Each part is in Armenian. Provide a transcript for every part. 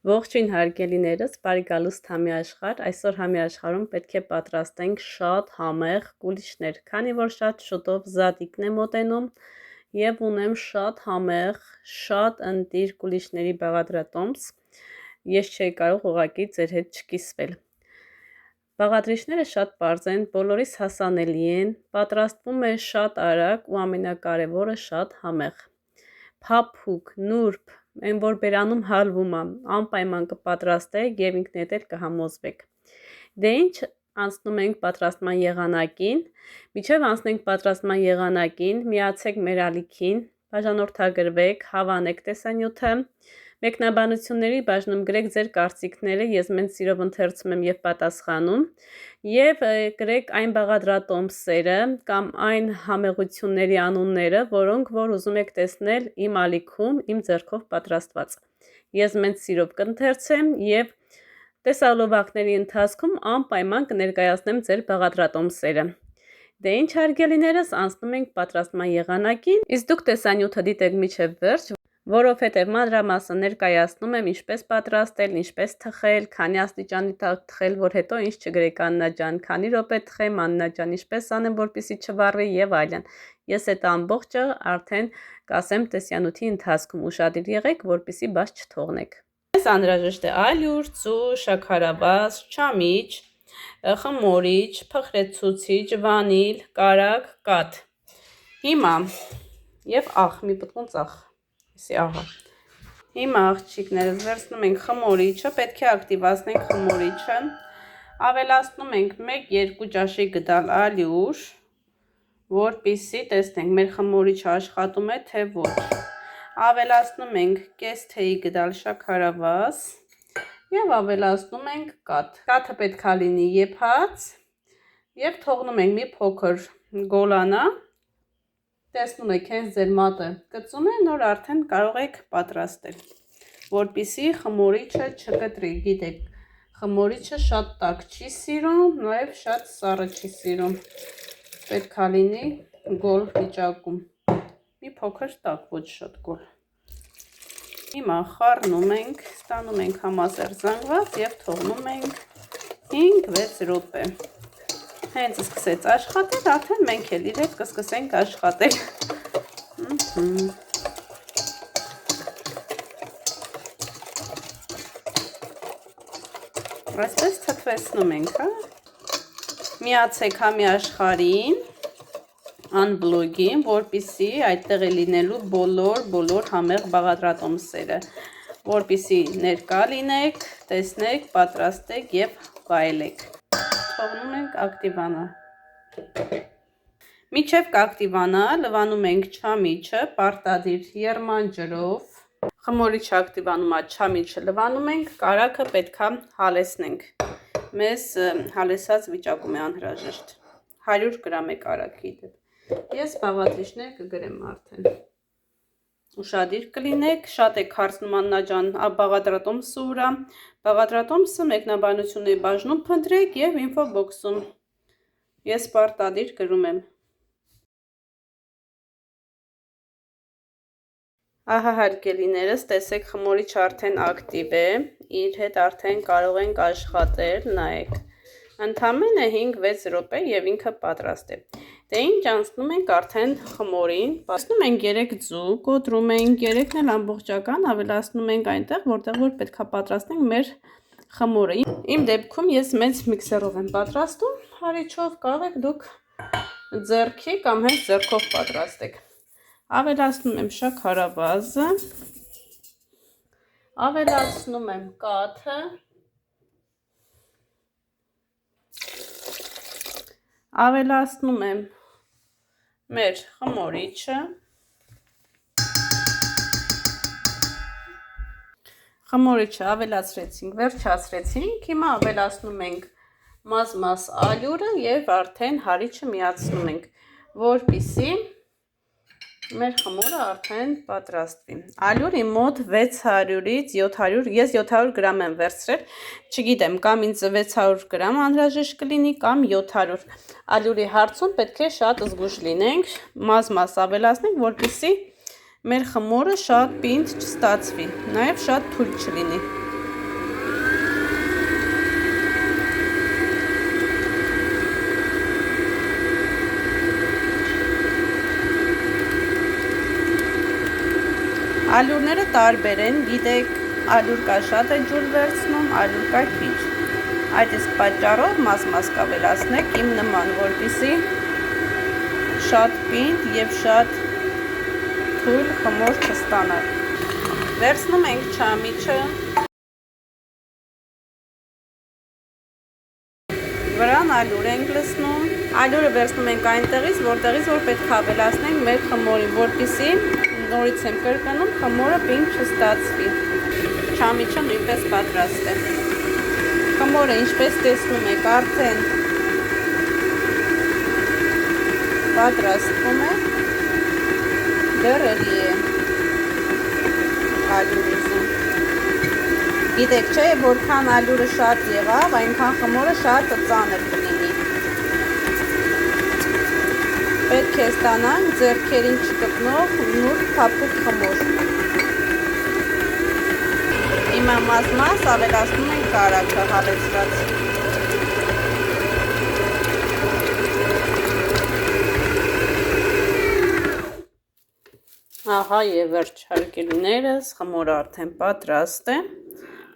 Ողջույն հարգելիներս, բարի գալուստ համիաշխարհ, այսօր համիաշխարհում պետք է պատրաստենք շատ համեղ կուլիչներ, քանի որ շատ շուտով Զատիկն է մոտենում եւ ունեմ շատ համեղ, շատ ընտիր կուլիչների բաղադրատոմս, ես չէի կարող ուղղակի ձեր հետ չկիսվել։ Բաղադրիչները շատ պարզ են, բոլորիս հասանելի են, պատրաստվում է շատ արագ ու ամենակարևորը շատ համեղ։ Փափուկ, նուրբ, այն որ բերանում հալվում է, անպայման կպատրաստեք եւ ինքներդ էլ կհամոզվեք։ Դե ինչ, անցնում ենք պատրաստման եղանակին, միջև անցնենք պատրաստման եղանակին, միացեք մեր ալիքին, բաժանորդագրվեք, հավանեք տեսանյութը, մեկնաբանությունների բաժնում գրեք ձեր կարծիքները, ես մենց սիրով ընթերցում եմ եւ պատասխանում, եւ գրեք այն բաղադրատոմսերը կամ այն համեղությունների անունները, որոնք որ ուզում եք տեսնել իմ ալիքում, իմ ձեռքով պատրաստված։ Ես մենց սիրով կընթերցեմ եւ տեսալովակների ընթացքում անպայման կներկայացնեմ ձեր բաղադրատոմսերը։ Դե ինչ հարգելիներս, անցնում ենք պատրաստման եղանակին, իսկ դուք տեսանյութը դիտեք մինչև վերջ, որովհետև մանրամասն ներկայացնում եմ ինչպես պատրաստել, ինչպես թխել, քանի աստիճանի տակ թխել, որ հետո ինչ չգրեք Աննա ջան, քանի րոպե թխեմ Աննա ջան, ինչպես անեմ, որպեսզի չվառվի եւ այլն։ Ես այդ ամբողջը արդեն կասեմ տեսանյութի ընթացքում, ուշադիր եղեք, որպեսզի բաց չթողնեք։ Այս անհրաժեշտ է ալյուր, ծու, շաքարավազ, չամիչ, խմորիչ, փխրեցուցիչ, վանիլ, կարագ, կաթ։ Հիմա եւ աղ, մի պտղուն ծախ։ Հիմա աղջիկներս վերցնում ենք խմորիչը, պետք է ակտիվացնենք խմորիչը, ավելացնում ենք 1-2 ճաշի գդալ ալյուր, որպեսզի տեսնենք մեր խմորիչը աշխատում է թե ոչ, ավելացնում ենք կես թեյի գդալ շաքարավազ եւ ավելացնում ենք կաթ, կաթը պետք է լինի եփած եւ թողնում ենք մի փոքր գոլանա։ Տեսնում եք, հենց ձեր մատը կծում է, նոր արդեն կարող եք պատրաստել, որպեսզի խմորիչը չկտրի, գիտեք, խմորիչը շատ տաք չի սիրում, նաև շատ սառը չի սիրում, պետք է լինի գոլ վիճակում, մի փոքր տաք, ոչ շատ գոլ։ Հիմա խառնում ենք, ստանում ենք համասեր զանգված եւ թողնում ենք 5-6 րոպե։ Հենց սկսեց աշխատել, արդեն մենք էլ իր հետ կսկսենք աշխատել։ Այսպես թթվեցնում ենք, հա։ Միացեք համիաշխարհին, անբլոգին, որպեսզի այդտեղ է լինելու բոլոր համեղ բաղադրատոմսերը, որպեսզի ներկա լինեք, տեսնեք, պատրաստեք եւ վայելեք։ Թողնում ենք ակտիվանա։ Մինչև կակտիվանա, լվանում ենք չամիչը պարտադիր եռման ջրով։ Խմորիչը ակտիվանում է, չամիչը լվանում ենք, կարագը պետքա հալեցնենք։ Մեզ հալեցած վիճակում է անհրաժեշտ։ 100 գրամ է կարագի դեպ։ Ես բաղադրիչներ կգրեմ արդեն։ Ուշադիր կլինեք, շատ եք հարցնում Աննա ջան, բաղադրատոմսը ուր է։ Բաղադրատոմսը մեկնաբանությունների բաժնում փնտրեք եւ ինֆոբոքսում։ Ես պարտադիր գրում եմ։ Ահա հարգելիներս, տեսեք խմորիչը արդեն ակտիվ է, իր հետ արդեն կարող ենք աշխատել, նայեք։ Ընդամենը 5-6 րոպե եւ ինքը պատրաստ է։ Դե ինչ, անցնում ենք արդեն խմորին, պատրաստում ենք 3 ձու, կոտրում ենք, 3-ն էլ ամբողջական, ավելացնում ենք այնտեղ, որտեղ որ պետքա պատրաստենք մեր խմորը։ Իմ դեպքում ես մեծ միքսերով եմ պատրաստում, հարիչով կարող եք դուք ձեռքի կամ հենց ձեռքով պատրաստեք։ Ավելացնում եմ շաքարավազը, ավելացնում եմ կաթը, ավելացնում եմ մեր խմորիչը, խմորիչը ավելացրեցինք, վերջացրեցինք, հիմա ավելացնում ենք մազ ալյուրը եւ արդեն հարիչը միացնում ենք, որպեսզի մեր խմորը արդեն պատրաստվի։ Ալյուրի մոտ 600-ից 700, ես 700 գրամ եմ վերցրել, չգիտեմ, կամ ինձ 600 գրամ անհրաժեշտ կլինի, կամ 700։ Ալյուրի հարցում պետք է շատ զգույշ լինենք, մազ ավելացնենք, որպեսզի մեր խմորը շատ պինդ չստացվի, նաև շատ թույլ չլինի։ Ալյուրները տարբեր են, գիտեք, ալյուր կա շատ է ջուր վերցնում, ալյուր կա քիչ։ Այդ իսկ պատճառով մաս-մաս կավելացնեք իմ նման, որպեսզի շատ պինդ եւ շատ թույլ խմոր չստանաք։ Վերցնում ենք չամիչը, վրան ալյուր ենք լցնում, ալյուրը վերցնում ենք այնտեղից, որտեղից որ պետք է ավելացնենք մեր խմորին, որպեսզի նորից եմ կրկնում, խմորը պինդ չստացվի։ Չամիչը նույնպես պատրաստ է։ Խմորը ինչպես տեսնում եք արդեն պատրաստվում է, դեռ էլի է ալյուրը։ Գիտեք չէ, որքան ալյուրը շատ եղավ, այնքան խմորը շատ ծանր կլինի։ Պետք է ստանանք ձեռքերին չկպնող նուրբ փափուկ խմոր։ Հիմա մաս-մաս ավելացնում ենք կարագը հալեցրած։ Ահա եւ վերջ հարգելիներս, խմորը արդեն պատրաստ է։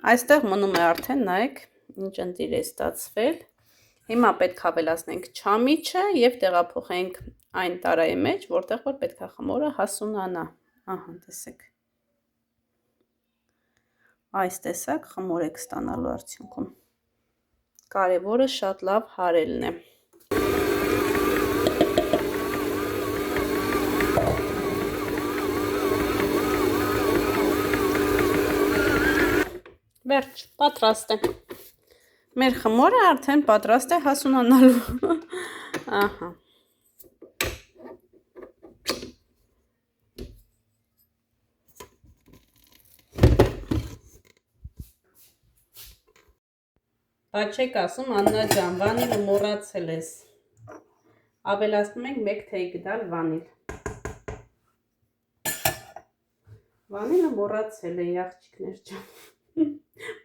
Այստեղ մնում է արդեն, նայեք, ինչ ընտիր է ստացվել։ Հիմա պետք է ավելացնենք չամիչը եւ տեղափոխենք այն տարայի մեջ, որտեղ որ պետք է խմորը հասունանա։ Ահա, տեսեք։ Այս տեսակ խմոր եք ստանալու արդյունքում։ Կարևորը շատ լավ հարելն է։ Վերջ, պատրաստ է։ Մեր խմորը արդեն պատրաստ է հասունանալու։ Ահա։ Բա չեք ասում, Աննա ջան, վանիլը մոռացել ես։ Ավելացնում ենք 1 թեյ գդալ վանիլ։ Վանիլը մոռացել է, աղջիկներ ջան։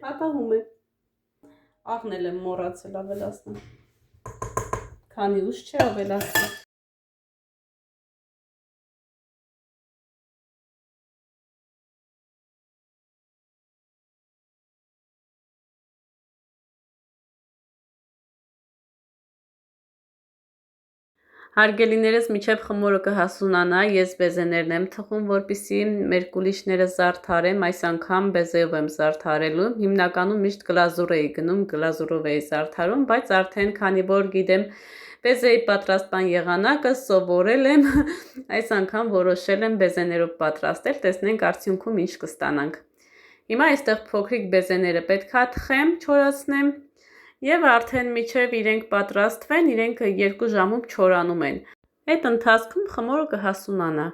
Պատահում է։ Աղն էլ եմ մոռացել ավելացնել։ Քանի ուշ չէ ավելացնել։ Հարգելիներս, միջև խմորը կհասունանա, ես բեզեներն եմ թխում, որպեսզի մեր կուլիչները զարդարեմ, այս անգամ բեզեով եմ զարդարելու, հիմնականում միշտ գլազուր էի գնում, գլազուրով էի զարդարում, բայց արդեն քանի որ գիտեմ բեզեի պատրաստման եղանակը, սովորել եմ, այս անգամ որոշել եմ բեզեներով պատրաստել, տեսնենք արդյունքում ինչ կստանանք։ Հիմա այստեղ փոքրիկ բեզեները պետք է թխեմ, չորացնեմ, եւ արդեն միջև իրենք պատրաստվեն, իրենք 2 ժամում չորանում են։ Այդ ընթացքում խմորը կհասունանա։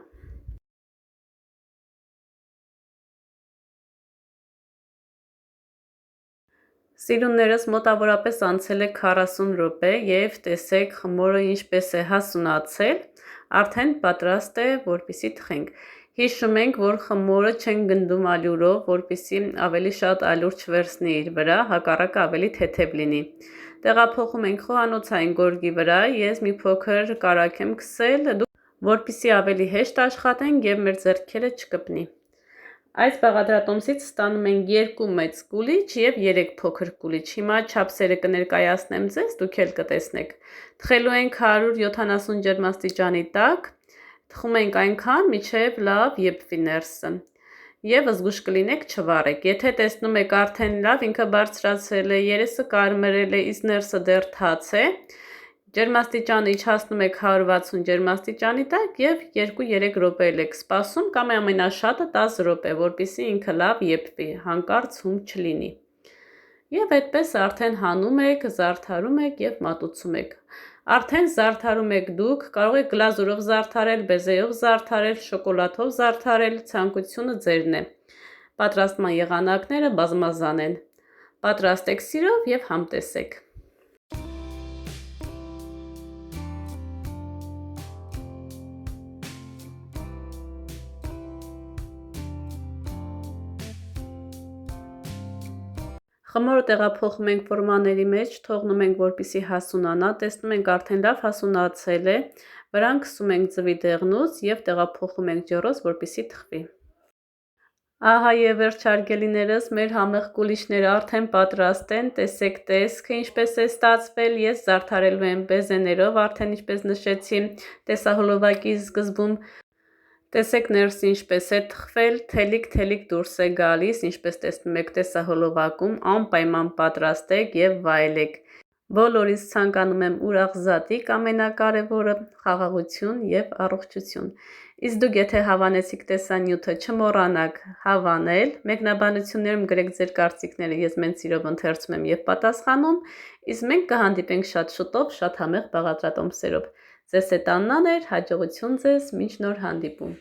Սիրուններս, մոտավորապես անցել է 40 րոպե եւ տեսեք խմորը ինչպես է հասունացել, արդեն պատրաստ է, որպեսզի թխենք։ Հիշում ենք, որ խմորը չեն գնդում ալյուրով, որպեսզի ավելի շատ ալյուր չվերցնի իր վրա, հակառակը ավելի թեթև լինի։ Տեղափոխում ենք խոհանոցային գորգի վրա, ես մի փոքր կարագ եմ քսել, որպեսզի ավելի հեշտ աշխատենք եւ մեր ձեռքերը չկպնի։ Այս բաղադրատոմսից ստանում ենք 2 մեծ կուլիչ եւ 3 փոքր կուլիչ։ Հիմա չափսերը կներկայացնեմ ձեզ, դուք էլ կտեսնեք։ Թխելու ենք 170 ջերմաստիճանի տակ, թխում ենք այնքան, մինչև լավ եփվի ներսը։ Եվ զգուշ կլինեք չվառեք։ Եթե տեսնում եք արդեն լավ ինքը բարձրացել է, երեսը կարմրել է, իսկ ներսը դեռ թաց է, ջերմաստիճանը իջացնում եք 160 ջերմաստիճանի տակ եւ 2-3 րոպե եք սպասում կամ ամենաշատը 10 րոպե, որպեսզի ինքը լավ եփվի, հանկարծ հում չլինի։ Եվ այդպես արդեն հանում եք, զարդարում եք եւ մատուցում եք։ Արդեն զարդարում եք դուք, կարող եք գլազուրով զարդարել, բեզեով զարդարել, շոկոլադով զարդարել, ցանկությունը ձերն է։ Պատրաստման եղանակները բազմազան են։ Պատրաստեք սիրով եւ համտեսեք։ Խմորը տեղափոխում ենք ֆորմաների մեջ, թողնում ենք, որպեսզի հասունանա, տեսնում ենք արդեն լավ հասունացել է, վրան քսում ենք ձվի դեղնուց եւ տեղափոխում ենք ջեռոց, որպեսզի թխվի։ Ահա եւ վերջարկելիներս մեր համեղ կուլիշները արդեն պատրաստ են, տեսեք տեսքը ինչպես է ստացվել, ես զարդարելու եմ բեզեներով, արդեն ինչպես նշեցի տեսահոլովակի սկզբում, տեսեք ներսը ինչպես է թխվել, թելիք դուրս է գալիս, ինչպես տեսնում եք տեսահոլովակում, անպայման պատրաստ եք եւ վայելեք։ Բոլորիս ցանկանում եմ ուրախ զատիկ, ամենակարևորը խաղաղություն եւ առողջություն։ Իսկ դուք եթե հավանեցիք տեսանյութը, չմոռանաք հավանել, մեկնաբանություններում գրեք ձեր կարծիքները, ես մեծ սիրով ընթերցում եմ եւ պատասխանում, իսկ մենք կհանդիպենք շատ շուտով, շատ համեղ բաղադրատոմսերով։ Ձեզ հետ Աննան էր, հաջողություն ձեզ, մինչ նոր հանդիպում։